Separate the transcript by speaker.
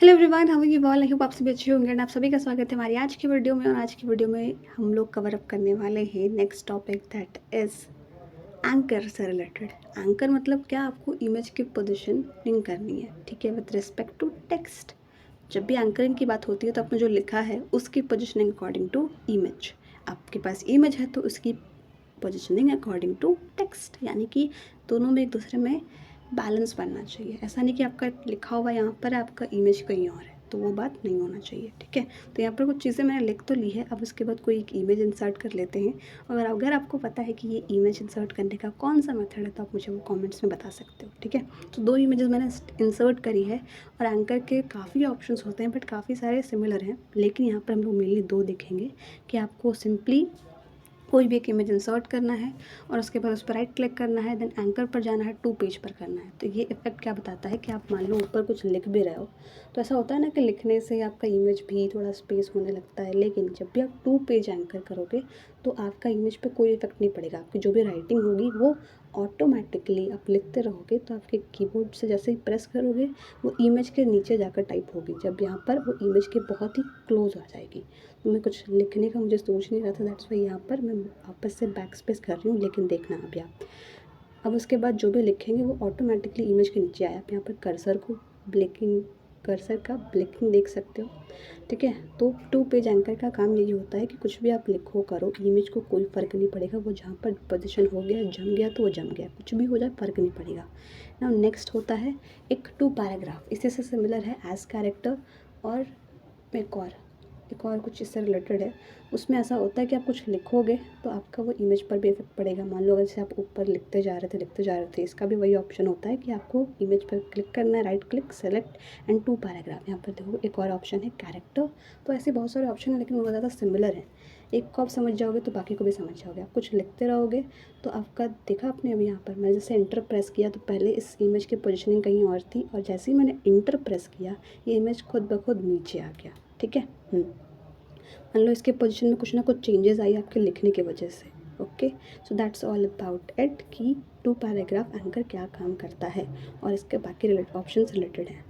Speaker 1: Hello everyone, how are you all? I hope आप सभी अच्छे होंगे एंड आप सभी का स्वागत है हमारी आज की वीडियो में। और आज की वीडियो में हम लोग कवर अप करने वाले हैं next topic that is anchor से रिलेटेड। एंकर मतलब क्या? आपको इमेज की पोजीशनिंग करनी है, ठीक है, विद रिस्पेक्ट टू टेक्स्ट। जब भी एंकरिंग की बात होती है तो आपने जो लिखा है उसकी पोजीशनिंग अकॉर्डिंग टू इमेज। आपके पास इमेज है तो उसकी पोजीशनिंग अकॉर्डिंग टू टेक्स्ट, यानी कि दोनों में एक दूसरे में बैलेंस बनना चाहिए। ऐसा नहीं कि आपका लिखा हुआ यहाँ पर है, आपका इमेज कहीं और है, तो वो बात नहीं होना चाहिए, ठीक है। तो यहाँ पर कुछ चीज़ें मैंने लिख तो ली है, अब उसके बाद कोई एक इमेज इंसर्ट कर लेते हैं। और अगर आपको पता है कि ये इमेज इंसर्ट करने का कौन सा मेथड है तो आप मुझे वो कमेंट्स में बता सकते हो, ठीक है। तो दो इमेजेस मैंने इंसर्ट करी है और एंकर के काफ़ी ऑप्शंस होते हैं बट काफ़ी सारे सिमिलर हैं, लेकिन यहाँ पर हम लोग मेनली दो देखेंगे कि आपको सिंपली कोई भी एक इमेज इंसर्ट करना है और उसके बाद उस पर राइट क्लिक करना है, देन एंकर पर जाना है, टू पेज पर करना है। तो ये इफेक्ट क्या बताता है कि आप मान लो ऊपर कुछ लिख भी रहे हो तो ऐसा होता है ना कि लिखने से आपका इमेज भी थोड़ा स्पेस होने लगता है, लेकिन जब भी आप टू पेज एंकर करोगे तो आपका इमेज पे कोई इफेक्ट नहीं पड़ेगा। आपकी जो भी राइटिंग होगी वो ऑटोमेटिकली आप लिखते रहोगे तो आपके कीबोर्ड से जैसे ही प्रेस करोगे वो इमेज के नीचे जाकर टाइप होगी, जब यहाँ पर वो इमेज के बहुत ही क्लोज आ जाएगी। तो मैं कुछ लिखने का मुझे सोच नहीं रहा था, दैट्स वाई यहाँ पर मैं वापस से बैक स्पेस कर रही हूँ, लेकिन देखना अभी आप। अब उसके बाद जो भी लिखेंगे वो ऑटोमेटिकली इमेज के नीचे आया। आप यहाँ पर कर्सर का ब्लिंकिंग देख सकते हो, ठीक है। तो टू पेज एंकर का काम यही होता है कि कुछ भी आप लिखो करो, इमेज को कोई फ़र्क नहीं पड़ेगा, वो जहाँ पर पोजीशन हो गया जम गया तो वो जम गया, कुछ भी हो जाए फ़र्क नहीं पड़ेगा। नाउ नेक्स्ट होता है एक टू पैराग्राफ, इसी से सिमिलर है एज कैरेक्टर। और एक और कुछ इससे रिलेटेड है। उसमें ऐसा होता है कि आप कुछ लिखोगे तो आपका वो इमेज पर भी इफेक्ट पड़ेगा। मान लो अगर जैसे आप ऊपर लिखते जा रहे थे, इसका भी वही ऑप्शन होता है कि आपको इमेज पर क्लिक करना है, right click, select and to paragraph. यहाँ पर देखो एक और ऑप्शन है कैरेक्टर। तो ऐसे बहुत सारे ऑप्शन हैं लेकिन वो ज़्यादा सिमिलर हैं। एक को आप समझ जाओगे तो बाकी को भी समझ जाओगे। आप कुछ लिखते रहोगे तो आपका देखा आपने अभी यहाँ पर मैं जैसे इंटर प्रेस किया तो पहले इस इमेज की पोजीशनिंग कहीं और थी, और जैसे ही मैंने इंटर प्रेस किया ये इमेज खुद ब खुद नीचे आ गया, ठीक है। मान लो इसके पोजीशन में कुछ ना कुछ चेंजेस आई आपके लिखने की वजह से। Okay, so that's all about it कि टू पैराग्राफ एंकर क्या काम करता है और इसके बाकी ऑप्शंस रिलेटेड हैं।